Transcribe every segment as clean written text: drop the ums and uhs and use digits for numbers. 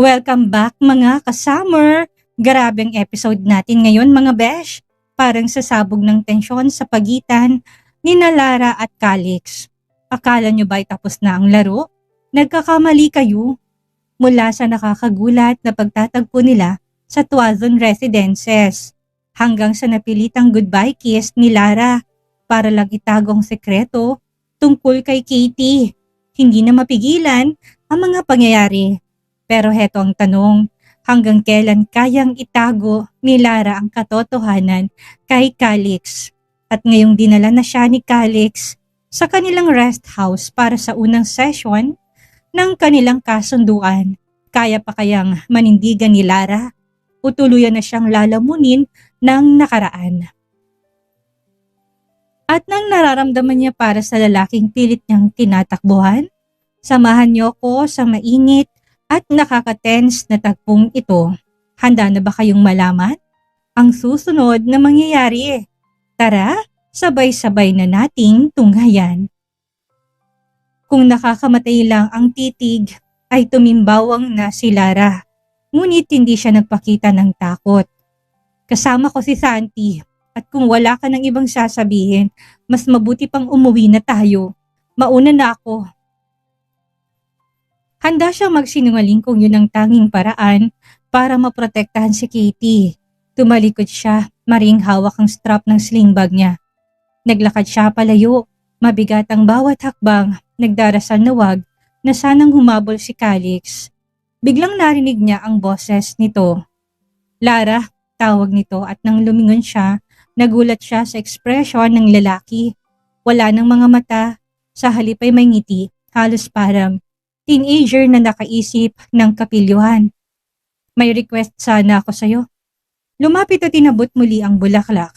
Welcome back mga kasummer! Grabe ang episode natin ngayon mga besh. Parang sasabog ng tensyon sa pagitan ni Lara at Calix. Akala nyo ba'y tapos na ang laro? Nagkakamali kayo. Mula sa nakakagulat na pagtatagpo nila sa Tuazon Residences hanggang sa napilitang goodbye kiss ni Lara para lang itagong sekreto tungkol kay Katie. Hindi na mapigilan ang mga pangyayari. Pero heto ang tanong, hanggang kailan kayang itago ni Lara ang katotohanan kay Calix? At ngayong dinala na siya ni Calix sa kanilang rest house para sa unang session ng kanilang kasunduan, kaya pa kayang manindigan ni Lara o tuluyan na siyang lalamunin ng nakaraan? At nang nararamdaman niya para sa lalaking pilit niyang tinatakbuhan, samahan niyo ko sa mainit at nakaka-tense na tagpong ito. Handa na ba kayong malaman ang susunod na mangyayari? Tara, sabay-sabay na nating tunghayan. Kung nakakamatay lang ang titig, ay tumimbawang na si Lara. Ngunit hindi siya nagpakita ng takot. Kasama ko si Santi, at kung wala ka ng ibang sasabihin, mas mabuti pang umuwi na tayo. Mauna na ako. Handa siyang magsinungaling kung yun ang tanging paraan para maprotektahan si Katie. Tumalikod siya, maring hawak ang strap ng sling bag niya. Naglakad siya palayo, mabigat ang bawat hakbang, nagdarasal na wag na sanang humabol si Calix. Biglang narinig niya ang boses nito. Lara, tawag nito, at nang lumingon siya, nagulat siya sa ekspresyon ng lalaki. Wala ng mga mata, sa halip ay may ngiti, halos parang teenager na nakaisip ng kapilyuhan. May request sana ako sa'yo. Lumapit at tinabot muli ang bulaklak.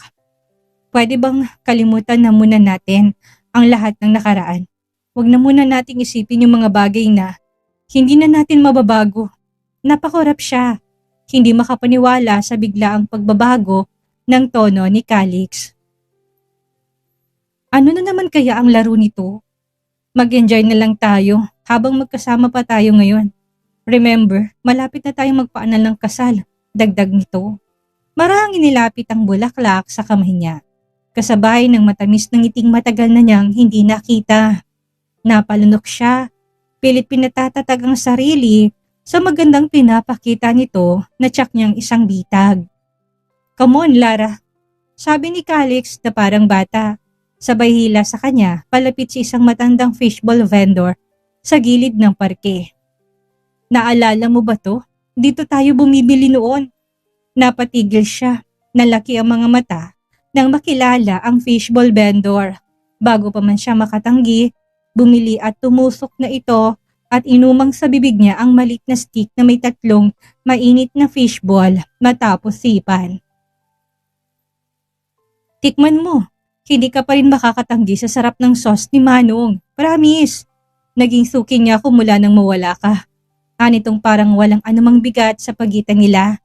Pwede bang kalimutan na muna natin ang lahat ng nakaraan? Huwag na muna nating isipin yung mga bagay na hindi na natin mababago. Napakorap siya. Hindi makapaniwala sa biglaang pagbabago ng tono ni Calix. Ano na naman kaya ang laro nito? Mag-enjoy na lang tayo habang magkasama pa tayo ngayon. Remember, malapit na tayong magpaanal ng kasal. Dagdag nito. Marahang inilapit ang bulaklak sa kamay niya. Kasabay ng matamis ng ngiting matagal na niyang hindi nakita. Napalunok siya. Pilit pinatatatag ang sarili sa magandang pinapakita nito na tiyak niyang isang bitag. Come on, Lara. Sabi ni Calix na parang bata. Sabay hila sa kanya, palapit si isang matandang fishball vendor sa gilid ng parke. Naalala mo ba to? Dito tayo bumibili noon. Napatigil siya, nalaki ang mga mata nang makilala ang fishball vendor. Bago pa man siya makatanggi, bumili at tumusok na ito at inumang sa bibig niya ang maliit na stick na may tatlong mainit na fishball matapos sipan. Tikman mo. Hindi ka pa rin makakatanggi sa sarap ng sauce ni Manong. Promise. Naging suki niya ako mula nang mawala ka. Anitong parang walang anumang bigat sa pagitan nila.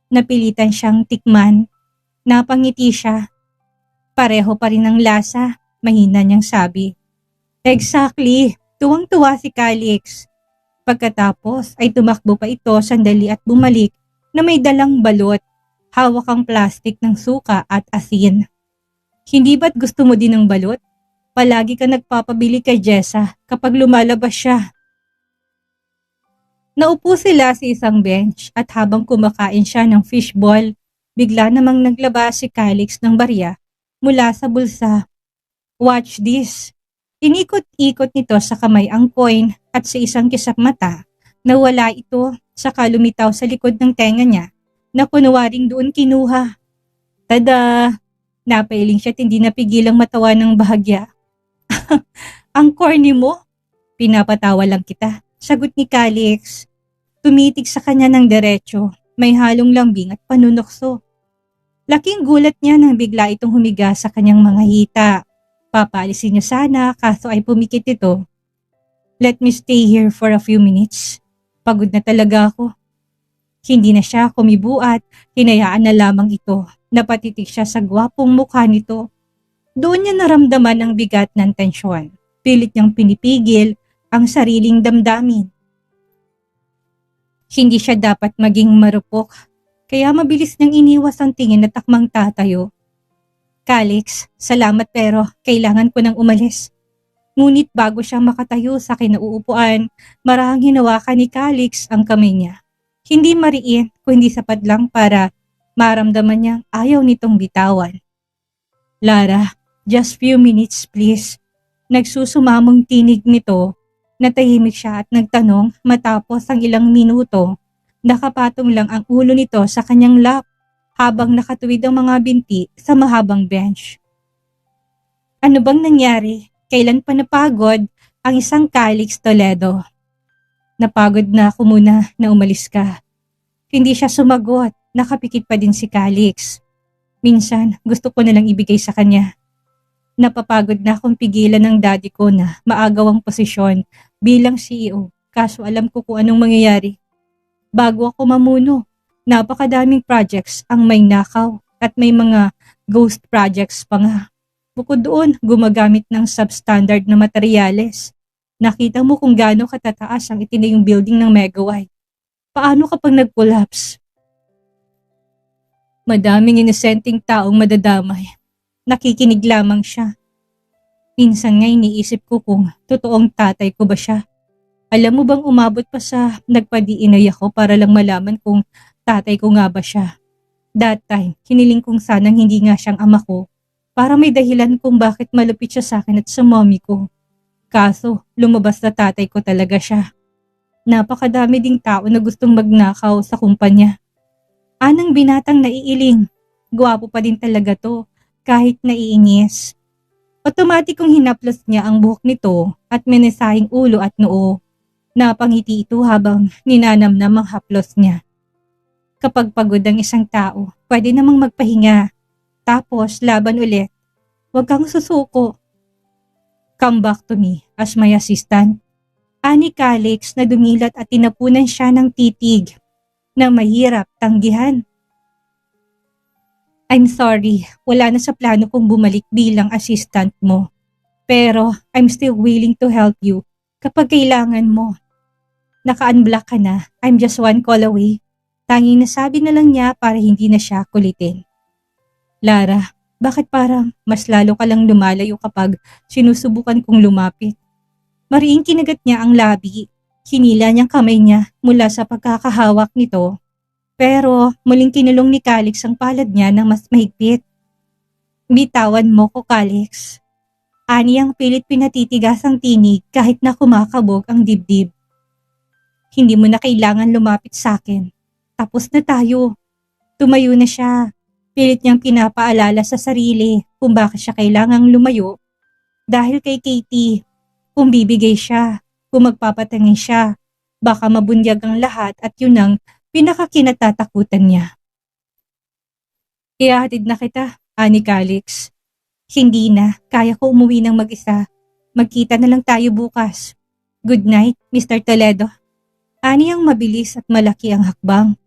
Napilitan siyang tikman. Napangiti siya. Pareho pa rin ang lasa, mahina niyang sabi. Exactly. Tuwang-tuwa si Calix. Pagkatapos ay tumakbo pa ito sandali at bumalik na may dalang balot. Hawak ang plastik ng suka at asin. Hindi ba't gusto mo din ng balot? Palagi ka nagpapabili kay Jessa kapag lumalabas siya. Naupo sila sa isang bench at habang kumakain siya ng fishball, bigla namang naglabas si Calix ng barya mula sa bulsa. Watch this. Inikot-ikot nito sa kamay ang coin at sa isang kisap mata, nawala ito saka lumitaw sa likod ng tenga niya na kunwaring doon kinuha. Tada! Napailing siya at hindi napigilang matawa ng bahagya. Ang corny mo? Pinapatawa lang kita, sagot ni Calix. Tumitig sa kanya ng diretso, may halong lambing at panunokso. Laking gulat niya nang bigla itong humiga sa kanyang mga hita. Papaalisin niya sana kaso ay pumikit ito. Let me stay here for a few minutes. Pagod na talaga ako. Hindi na siya kumibuat, hinayaan na lamang ito. Napatitig siya sa gwapong mukha nito. Doon niya naramdaman ang bigat ng tensyon. Pilit niyang pinipigil ang sariling damdamin. Hindi siya dapat maging marupok, kaya mabilis niyang iniwas ang tingin at takmang tatayo. Calix, salamat pero kailangan ko nang umalis. Ngunit bago siya makatayo sa kinauupuan, marahang hinawakan ni Calix ang kamay niya. Hindi mariin kundi sapat lang para maramdaman niyang ayaw nitong bitawan. Lara, just few minutes please. Nagsusumamong tinig nito. Natahimik siya at nagtanong matapos ang ilang minuto. Nakapatong lang ang ulo nito sa kanyang lap habang nakatuwid ang mga binti sa mahabang bench. Ano bang nangyari? Kailan pa napagod ang isang Calix Toledo? Napagod na ako muna na umalis ka. Hindi siya sumagot, nakapikit pa din si Calix. Minsan, gusto ko nalang ibigay sa kanya. Napapagod na akong pigilan ng daddy ko na maagaw ang posisyon bilang CEO, kaso alam ko kung anong mangyayari. Bago ako mamuno, napakadaming projects ang may nakaw at may mga ghost projects pa nga. Bukod doon, gumagamit ng substandard na materyales. Nakita mo kung gaano katataas ang itinayong building ng Megawide. Paano kapag nag-collapse? Madaming inosenteng taong madadamay. Nakikinig lamang siya. Minsan nga iniisip ko kung totoong tatay ko ba siya. Alam mo bang umabot pa sa nagpa-DNA ako para lang malaman kung tatay ko nga ba siya. That time, hiniling kong sanang hindi nga siyang ama ko para may dahilan kung bakit malupit siya sa akin at sa mommy ko. Kaso, lumabas na tatay ko talaga siya. Napakadami ding tao na gustong magnakaw sa kumpanya. Anang binatang naiiling. Gwapo pa din talaga to, kahit naiinis. Otomatikong hinaplos niya ang buhok nito at menesahing ulo at noo. Napangiti ito habang ninanamnam ang haplos niya. Kapag pagod ang isang tao, pwede namang magpahinga. Tapos laban ulit. Huwag kang susuko. Come back to me as my assistant. Ani Calix na dumilat at tinapunan siya ng titig na mahirap tanggihan. I'm sorry, wala na sa plano kong bumalik bilang assistant mo. Pero I'm still willing to help you kapag kailangan mo. Naka-unblock ka na, I'm just one call away. Tanging nasabi na lang niya para hindi na siya kulitin. Lara, bakit parang mas lalo ka lang lumalayo kapag sinusubukan kong lumapit? Mariing kinagat niya ang labi. Hinila niyang kamay niya mula sa pagkakahawak nito. Pero muling kinulong ni Calix ang palad niya ng mas mahigpit. Bitawan mo ko, Calix. Ani ang pilit pinatitigas ang tinig kahit na kumakabog ang dibdib. Hindi mo na kailangan lumapit sa akin. Tapos na tayo. Tumayo na siya. Pilit niyang pinapaalala sa sarili kung bakit siya kailangang lumayo. Dahil kay Katie, kung bibigay siya, kung magpapatangin siya, baka mabunyag ang lahat at yun ang pinakakinatatakutan niya. Ihahatid na kita, ani Calix. Hindi na, kaya ko umuwi ng mag-isa. Magkita na lang tayo bukas. Good night, Mr. Toledo. Ani ang mabilis at malaki ang hakbang.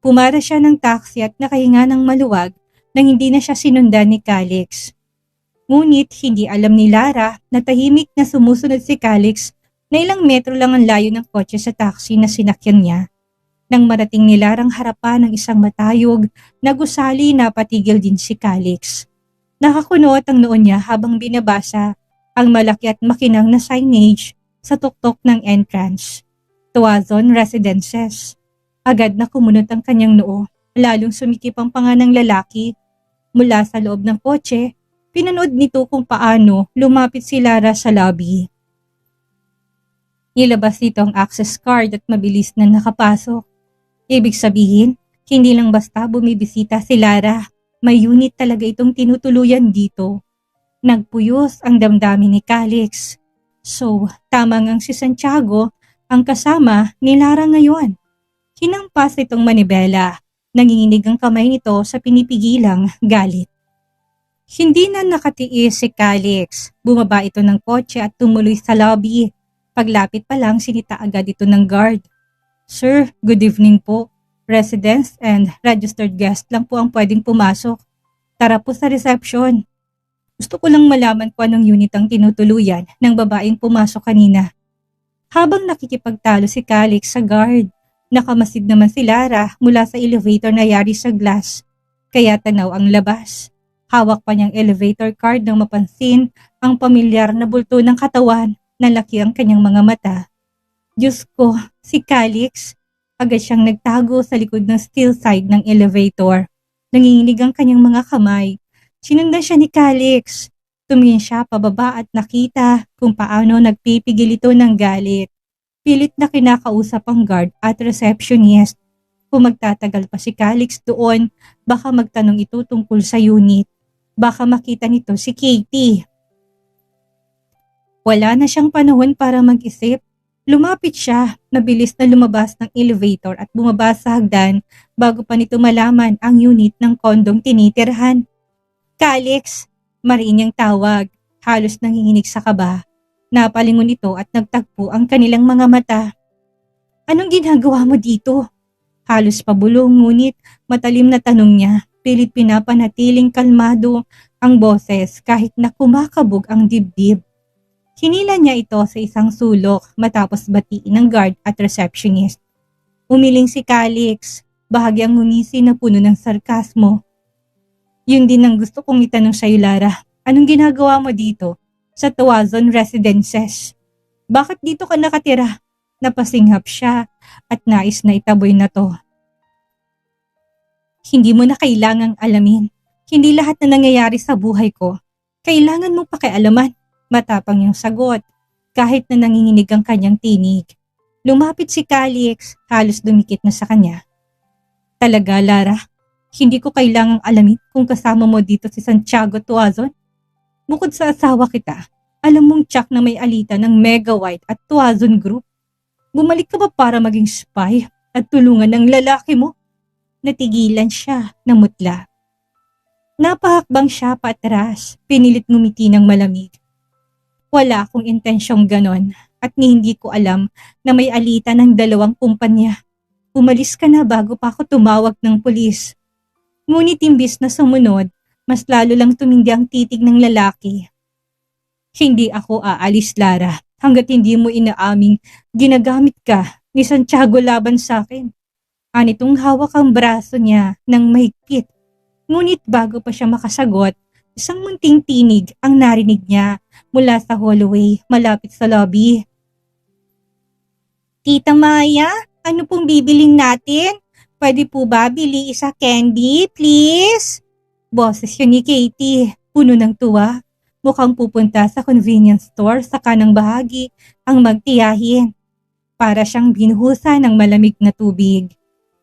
Pumara siya ng taxi at nakahinga ng maluwag nang hindi na siya sinundan ni Calix. Ngunit hindi alam ni Lara na tahimik na sumusunod si Calix na ilang metro lang ang layo ng kotse sa taxi na sinakyan niya. Nang marating ni Larang harapan ng isang matayog na gusali na patigil din si Calix. Nakakunot ang noon niya habang binabasa ang malaki at makinang na signage sa tuktok ng entrance. Tuazon Residences. Agad na kumunot ang kanyang noo, lalong sumikip ang panga ng lalaki. Mula sa loob ng kotse, pinanood nito kung paano lumapit si Lara sa lobby. Nilabas nito ang access card at mabilis na nakapasok. Ibig sabihin, hindi lang basta bumibisita si Lara, may unit talaga itong tinutuluyan dito. Nagpuyos ang damdamin ni Calix. So, tama ngang si Santiago ang kasama ni Lara ngayon. Hinampas itong manibela. Nanginginig ang kamay nito sa pinipigilang galit. Hindi na nakatiis si Calix. Bumaba ito ng kotse at tumuloy sa lobby. Paglapit pa lang sinita agad ito ng guard. Sir, good evening po. Residents and registered guest lang po ang pwedeng pumasok. Tara po sa reception. Gusto ko lang malaman kung anong unit ang tinutuluyan ng babaeng pumasok kanina. Habang nakikipagtalo si Calix sa guard, Nakamasid naman si Lara mula sa elevator na yari sa glass, kaya tanaw ang labas. Hawak pa niyang elevator card nang mapansin ang pamilyar na bulto ng katawan na laki ang kanyang mga mata. Diyos ko, si Calix. Agad siyang nagtago sa likod ng steel side ng elevator. Nanginginig ang kanyang mga kamay. Sinundan siya ni Calix. Tumingin siya pababa at nakita kung paano nagpipigil ito ng galit. Pilit na kinakausap ang guard at receptionist. Kung magtatagal pa si Calix doon, baka magtanong ito tungkol sa unit. Baka makita nito si Katie. Wala na siyang panahon para mag-isip. Lumapit siya, nabilis na lumabas ng elevator at bumaba sa hagdan bago pa nito malaman ang unit ng kondong tinitirhan. Calix, mariin niyang tawag, halos nanginginig sa kaba. Napalingon ito at nagtagpo ang kanilang mga mata. Anong ginagawa mo dito? Halos pabulong ngunit matalim na tanong niya. Pilit pinapanatiling kalmado ang boses kahit na kumakabog ang dibdib. Hinila niya ito sa isang sulok matapos batiin ng guard at receptionist. Umiling si Calix, bahagyang ngumisi na puno ng sarkasmo. Yun din ang gusto kong itanong sa'yo, Lara. Anong ginagawa mo dito sa Tuazon Residences? Bakit dito ka nakatira? Napasinghap siya at nais na itaboy na to. Hindi mo na kailangang alamin. Hindi lahat na nangyayari sa buhay ko kailangan mong pakialaman. Matapang yung sagot, kahit na nanginginig ang kanyang tinig. Lumapit si Calix, halos dumikit na sa kanya. Talaga, Lara, hindi ko kailangang alamin kung kasama mo dito si Santiago Tuazon. Bukod sa asawa kita, alam mong tsak na may alita ng Mega White at Tuazon Group. Bumalik ka ba para maging spy at tulungan ng lalaki mo? Natigilan siya, namutla. Napahakbang siya patras, pinilit ngumiti ng malamig. Wala akong intensyong ganon at hindi ko alam na may alita ng 2 kumpanya. Umalis ka na bago pa ako tumawag ng pulis. Ngunit imbis na sumunod, mas lalo lang tumindi ang titig ng lalaki. Hindi ako aalis, Lara, hanggat hindi mo inaaming ginagamit ka ni Santiago laban sa akin. Anitong hawak ang braso niya ng mahigpit. Ngunit bago pa siya makasagot, isang munting tinig ang narinig niya mula sa hallway malapit sa lobby. Tita Maya, ano pong bibiling natin? Pwede po ba bili isa candy, please? Boses yun ni Katie, puno ng tuwa. Mukhang pupunta sa convenience store sa kanang bahagi ang magtiyahin. Para siyang binuhusan ng malamig na tubig.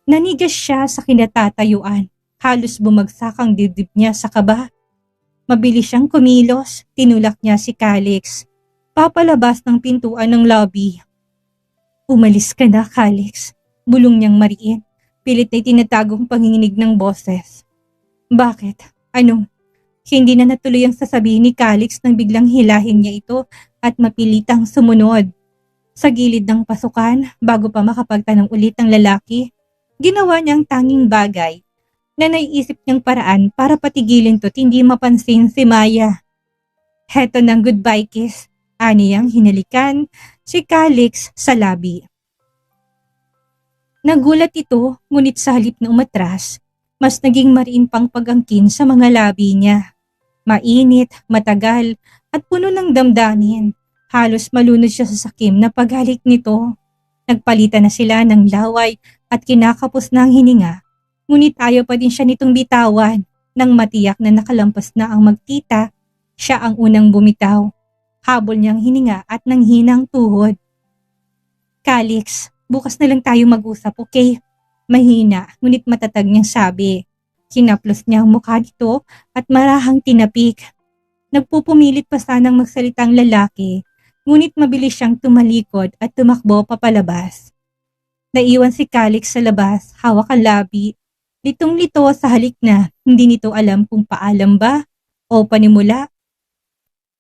Nanigas siya sa kinatatayuan. Halos bumagsak ang dibdib niya sa kaba. Mabilis siyang kumilos, tinulak niya si Calix. Papalabas ng pintuan ng lobby. Umalis ka na, Calix. Bulong niyang mariin. Pilit na tinatagong panginginig ng boses. Bakit? Ano? Hindi na natuloy ang sasabihin ni Calix nang biglang hilahin niya ito at mapilitang sumunod. Sa gilid ng pasukan, bago pa makapagtanong ulit ang lalaki, ginawa niya ang tanging bagay na naiisip niyang paraan para patigilin to't hindi mapansin si Maya. Heto ng goodbye kiss, aniyang hinalikan si Calix sa labi. Nagulat ito, ngunit sa halip na umatras, mas naging mariin pang pagangkin sa mga labi niya. Mainit, matagal, at puno ng damdamin. Halos malunod siya sa sakim na paghalik nito. Nagpalitan na sila ng laway at kinakapos na ang hininga. Ngunit ayaw pa din siya nitong bitawan. Nang matiyak na nakalampas na ang magtita, siya ang unang bumitaw. Habol niyang hininga at nanghinang tuhod. Calix, bukas na lang tayo mag-usap, okay? Mahina, ngunit matatag niyang sabi. Kinaplos niya ang mukha nito at marahang tinapik. Nagpupumilit pa sanang magsalita ang lalaki, ngunit mabilis siyang tumalikod at tumakbo papalabas. Naiwan si Calix sa labas, hawak ang labi. Litong-lito sa halik na hindi nito alam kung paalam ba o panimula.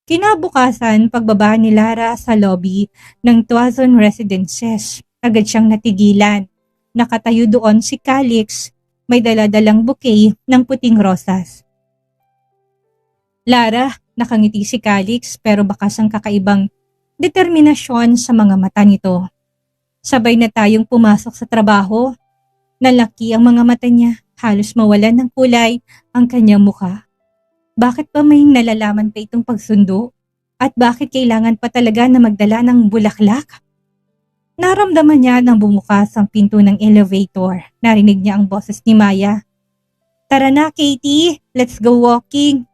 Kinabukasan, pagbaba ni Lara sa lobby ng Tuazon Residences, agad siyang natigilan. Nakatayo doon si Calix, may daladalang bouquet ng puting rosas. Lara, nakangiti si Calix pero bakas ang kakaibang determinasyon sa mga mata nito. Sabay na tayong pumasok sa trabaho. Nalaki ang mga mata niya, halos mawalan ng kulay ang kanyang mukha. Bakit ba may nalalaman pa itong pagsundo? At bakit kailangan pa talaga na magdala ng bulaklak? Naramdaman niya nang bumukas ang pinto ng elevator. Narinig niya ang boses ni Maya. Tara na, Katie. Let's go walking.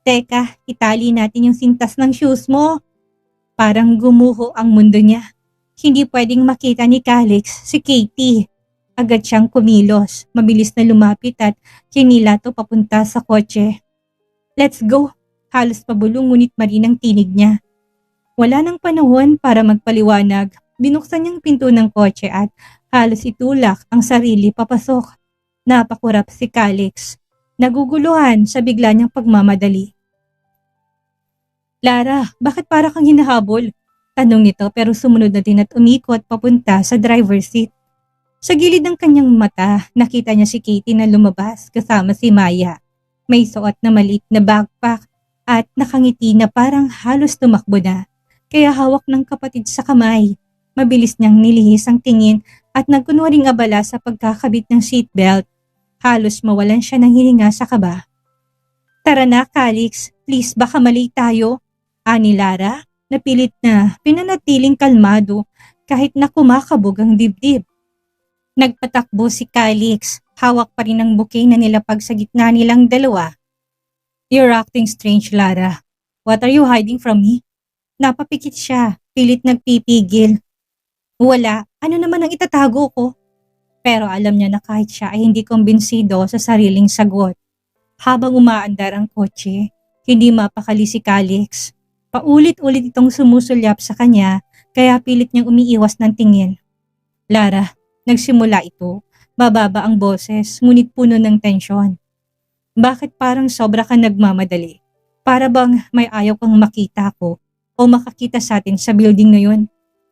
Teka, itali natin yung sintas ng shoes mo. Parang gumuho ang mundo niya. Hindi pwedeng makita ni Calix si Katie. Agad siyang kumilos. Mabilis na lumapit at kinilato papunta sa kotse. Let's go. Halos pabulong ngunit marinang tinig niya. Wala nang panahon para magpaliwanag. Binuksan niyang pinto ng kotse at halos itulak ang sarili papasok. Napakurap si Calix. Naguguluhan sa bigla niyang pagmamadali. Lara, bakit para kang hinahabol? Tanong nito pero sumunod na din at umikot papunta sa driver's seat. Sa gilid ng kanyang mata, nakita niya si Katie na lumabas kasama si Maya. May suot na maliit na backpack at nakangiti na parang halos tumakbo na. Kaya hawak ng kapatid sa kamay. Mabilis niyang nilihis ang tingin at nagkunwaring abala sa pagkakabit ng seatbelt. Halos mawalan siya ng hininga sa kaba. Tara na, Calix. Please, baka mali tayo. Ani Lara, napilit na pinanatiling kalmado kahit na kumakabog ang dibdib. Nagpatakbo si Calix. Hawak pa rin ang bouquet na nilapag sa gitna nilang dalawa. You're acting strange, Lara. What are you hiding from me? Napapikit siya. Pilit nagpipigil. Wala. Ano naman ang itatago ko? Pero alam niya na kahit siya ay hindi kumbinsido sa sariling sagot. Habang umaandar ang kotse, hindi mapakali si Calix. Paulit-ulit itong sumusulyap sa kanya kaya pilit niyang umiiwas ng tingin. Lara, nagsimula ito. Bababa ang boses, ngunit puno ng tensyon. Bakit parang sobra ka nagmamadali? Para bang may ayaw kang makita ko o makakita sa atin sa building ngayon?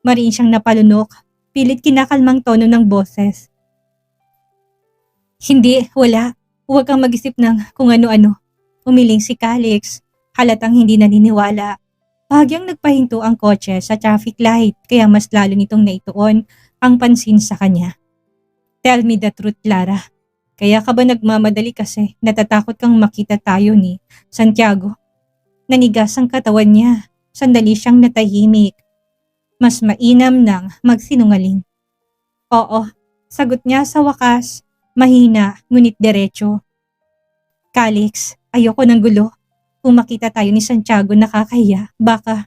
Mariin siyang napalunok, pilit kinakalmang tono ng boses. Hindi, wala. Huwag kang mag-isip ng kung ano-ano. Umiling si Calix, halatang hindi naniniwala. Bahagyang nagpahinto ang kotse sa traffic light kaya mas lalo nitong naituon ang pansin sa kanya. Tell me the truth, Lara. Kaya ka ba nagmamadali kasi natatakot kang makita tayo ni Santiago? Nanigas ang katawan niya. Sandali siyang natahimik. Mas mainam nang magsinungaling. Oo, sagot niya sa wakas. Mahina, ngunit diretso. Calix, ayoko ng gulo. Kung makita tayo ni Santiago nakakahiya, baka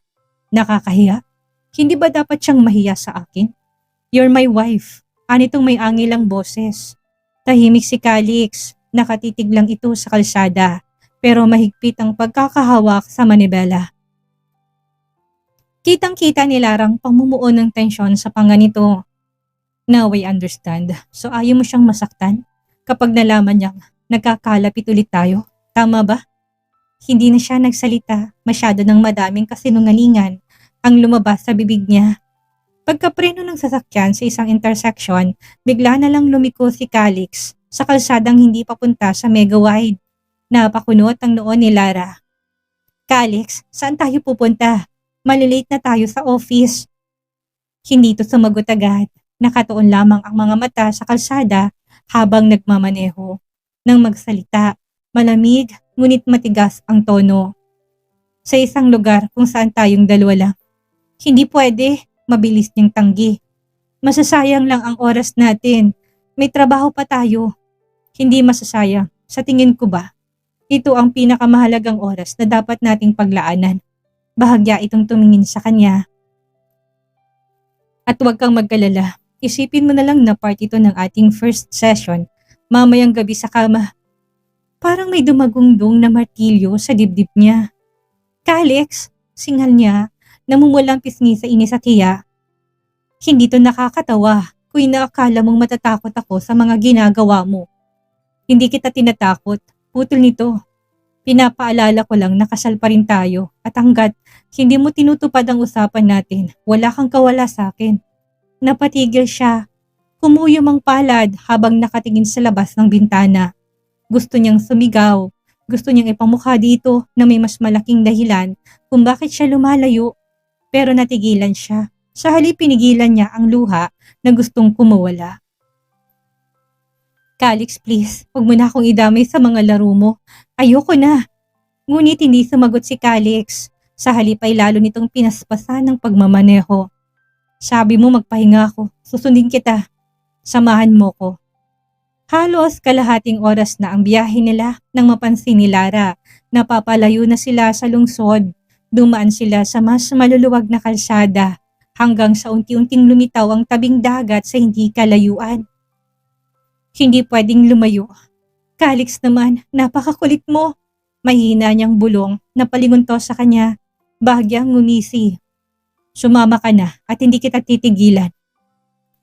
nakakahiya? Hindi ba dapat siyang mahiya sa akin? You're my wife. Anitong may angilang boses. Tahimik si Calix. Nakatitig lang ito sa kalsada. Pero mahigpit ang pagkakahawak sa manibela. Kitang-kita ni Larang pamumuo ng tensyon sa panga nito. Now I understand. So ayaw mo siyang masaktan? Kapag nalaman niyang nagkakalapit ulit tayo? Tama ba? Hindi na siya nagsalita. Masyado ng madaming kasinungalingan ang lumabas sa bibig niya. Pagkapreno ng sasakyan sa isang intersection, bigla na lang lumiko si Calix sa kalsadang hindi papunta sa Mega Wide. Napakunot ang noon ni Lara. Calix, saan tayo pupunta? Malilate na tayo sa office. Hindi ito sumagot agad. Nakatuon lamang ang mga mata sa kalsada habang nagmamaneho. Nang magsalita, malamig ngunit matigas ang tono. Sa isang lugar kung saan tayong dalawa lang. Hindi pwede. Mabilis niyang tanggi. Masasayang lang ang oras natin. May trabaho pa tayo. Hindi masasayang. Sa tingin ko ba? Ito ang pinakamahalagang oras na dapat nating paglaanan. Bahagya itong tumingin sa kanya. At huwag kang magkalala. Isipin mo na lang na part ito ng ating first session. Mamayang gabi sa kama. Parang may dumagungdong na martilyo sa dibdib niya. Calix, singal niya. Namumulang pisngi sa inis at hiya. Hindi to nakakatawa kung inaakala mong matatakot ako sa mga ginagawa mo. Hindi kita tinatakot, putol nito. Pinapaalala ko lang na kasal pa rin tayo at hanggat hindi mo tinutupad ang usapan natin, wala kang kawala sa akin. Napatigil siya. Kumuyom ang palad habang nakatingin sa labas ng bintana. Gusto niyang sumigaw. Gusto niyang ipamukha dito na may mas malaking dahilan kung bakit siya lumalayo. Pero natigilan siya. Sa halip pinigilan niya ang luha na gustong kumawala. Calix, please, huwag mo na akong idamay sa mga laro mo. Ayoko na. Ngunit hindi sumagot si Calix. Sa halip ay lalo nitong pinaspasan ng pagmamaneho. Sabi mo magpahinga ako, susundin kita. Samahan mo ko. Halos kalahating oras na ang biyahe nila nang mapansin ni Lara na papalayo na sila sa lungsod. Dumaan sila sa mas maluluwag na kalsada hanggang sa unti-unting lumitaw ang tabing dagat sa hindi kalayuan. Hindi pwedeng lumayo. Calix naman, napakakulit mo. Mahina niyang bulong na palingon to sa kanya. Bahagyang ngumisi. Sumama ka na at hindi kita titigilan.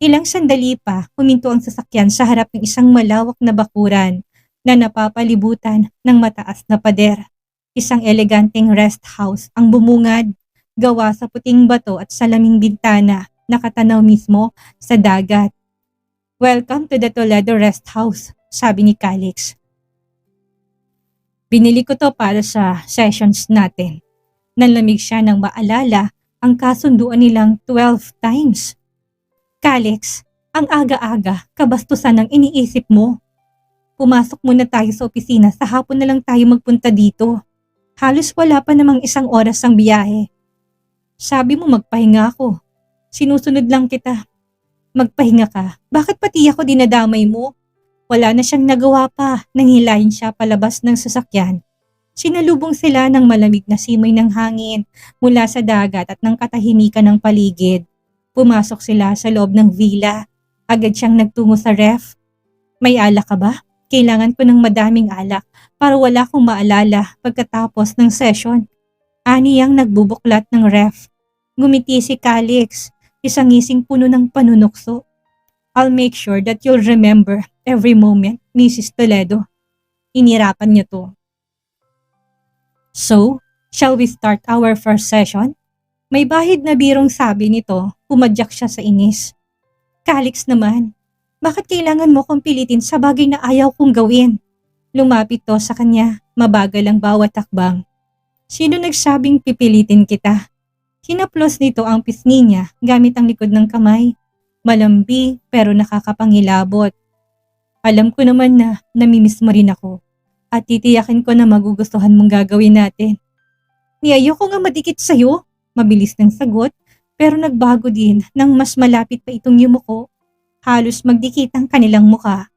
Ilang sandali pa, huminto ang sasakyan sa harap ng isang malawak na bakuran na napapalibutan ng mataas na pader. Isang eleganteng rest house ang bumungad, gawa sa puting bato at salaming bintana, nakatanaw mismo sa dagat. Welcome to the Toledo Rest House, sabi ni Calix. Binili ko to para sa sessions natin. Nanlamig siya nang maalala ang kasunduan nilang 12 times. Calix, ang aga-aga, kabastusan ang iniisip mo. Pumasok muna tayo sa opisina, sa hapon na lang tayo magpunta dito. Halos wala pa namang isang oras ang biyahe. Sabi mo magpahinga ako. Sinusunod lang kita. Magpahinga ka, bakit pati ako dinadamay mo? Wala na siyang nagawa pa nang hilahin siya palabas ng sasakyan. Sinalubong sila ng malamig na simoy ng hangin mula sa dagat at ng katahimikan ng paligid. Pumasok sila sa loob ng villa. Agad siyang nagtungo sa ref. May alak ka ba? Kailangan ko ng madaming alak para wala akong maalala pagkatapos ng session. Ani ang nagbubuklat ng ref. Ngumiti si Calix, isang ngising puno ng panunukso. I'll make sure that you'll remember every moment, Mrs. Toledo. Inirapan niya to. So, shall we start our first session? May bahid na birong sabi nito, pumadyak siya sa inis. Calix naman, bakit kailangan mo kong pilitin sa bagay na ayaw kong gawin? Lumapit to sa kanya, mabagal ang bawat takbang. Sino nagsabing pipilitin kita? Hinaplos nito ang pisngi niya gamit ang likod ng kamay. Malambi pero nakakapangilabot. Alam ko naman na namimiss mo rin ako at titiyakin ko na magugustuhan mong gagawin natin. Ayoko nga madikit sa'yo, mabilis ng sagot pero nagbago din nang mas malapit pa itong yumuko. Halos magdikit ang kanilang muka.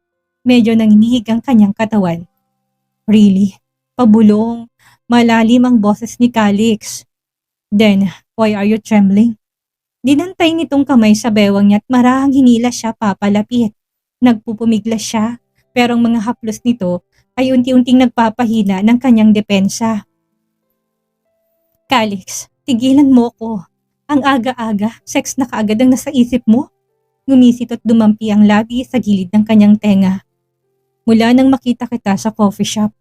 Medyo nanginihig ang kanyang katawan. Really? Pabulong. Malalim ang boses ni Calix. Then, why are you trembling? Dinantay nitong kamay sa bewang niya at marahang hinila siya papalapit. Nagpupumiglas siya, pero ang mga haplos nito ay unti-unting nagpapahina ng kanyang depensa. Calix, tigilan mo ko. Ang aga-aga, sex na kaagad ang nasa isip mo. Ngumisit at dumampi ang labi sa gilid ng kanyang tenga. Mula nang makita kita sa coffee shop,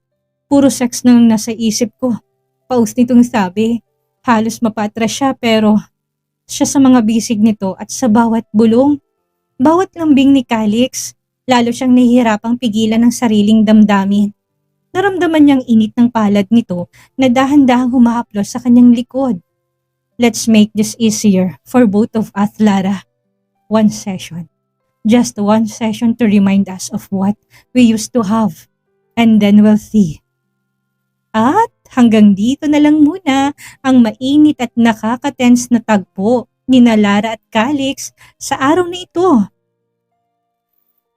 puro sex na ang nasa isip ko. Paus nitong sabi, halos mapatras siya pero siya sa mga bisig nito at sa bawat bulong. Bawat lambing ni Calix, lalo siyang nahihirapang pigilan ng sariling damdamin. Naramdaman niyang init ng palad nito na dahan-dahang humahaplos sa kanyang likod. Let's make this easier for both of us, Lara. One session. Just one session to remind us of what we used to have. And then we'll see. At hanggang dito na lang muna ang mainit at nakaka-tense na tagpo ni Lara at Calix sa araw na ito.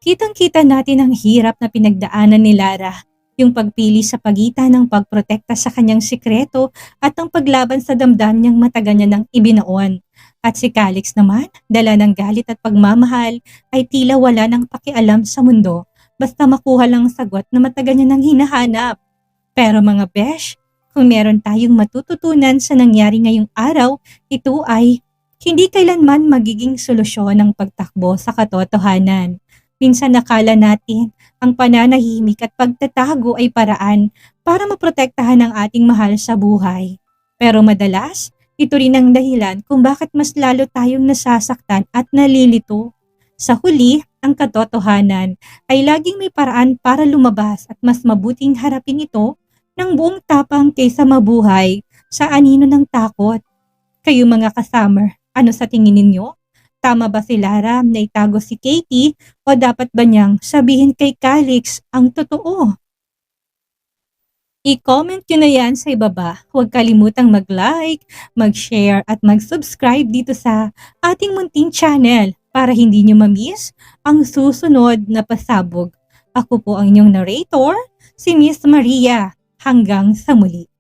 Kitang-kita natin ang hirap na pinagdaanan ni Lara, yung pagpili sa pagitan ng pagprotekta sa kanyang sikreto at ang paglaban sa damdam niyang matagal niya nang ibinaon. At si Calix naman, dala ng galit at pagmamahal, ay tila wala nang pakialam sa mundo basta makuha lang ang sagot na matagal niya nang hinahanap. Pero mga besh, kung meron tayong matututunan sa nangyari ngayong araw, ito ay hindi kailanman magiging solusyon ng pagtakbo sa katotohanan. Minsan nakala natin ang pananahimik at pagtatago ay paraan para maprotektahan ang ating mahal sa buhay. Pero madalas, ito rin ang dahilan kung bakit mas lalo tayong nasasaktan at nalilito. Sa huli, ang katotohanan ay laging may paraan para lumabas at mas mabuting harapin ito ng buong tapang kaysa mabuhay sa anino ng takot. Kayo mga kasummer, Ano sa tingin ninyo? Tama ba si Lara na itago si Katie o dapat ba niyang sabihin kay Calix ang totoo? I-comment nyo na yan sa ibaba. Huwag kalimutang mag-like, mag-share at mag-subscribe dito sa ating munting channel para hindi nyo ma-miss ang susunod na pasabog. Ako po ang inyong narrator, si Miss Maria. Hanggang sa muli.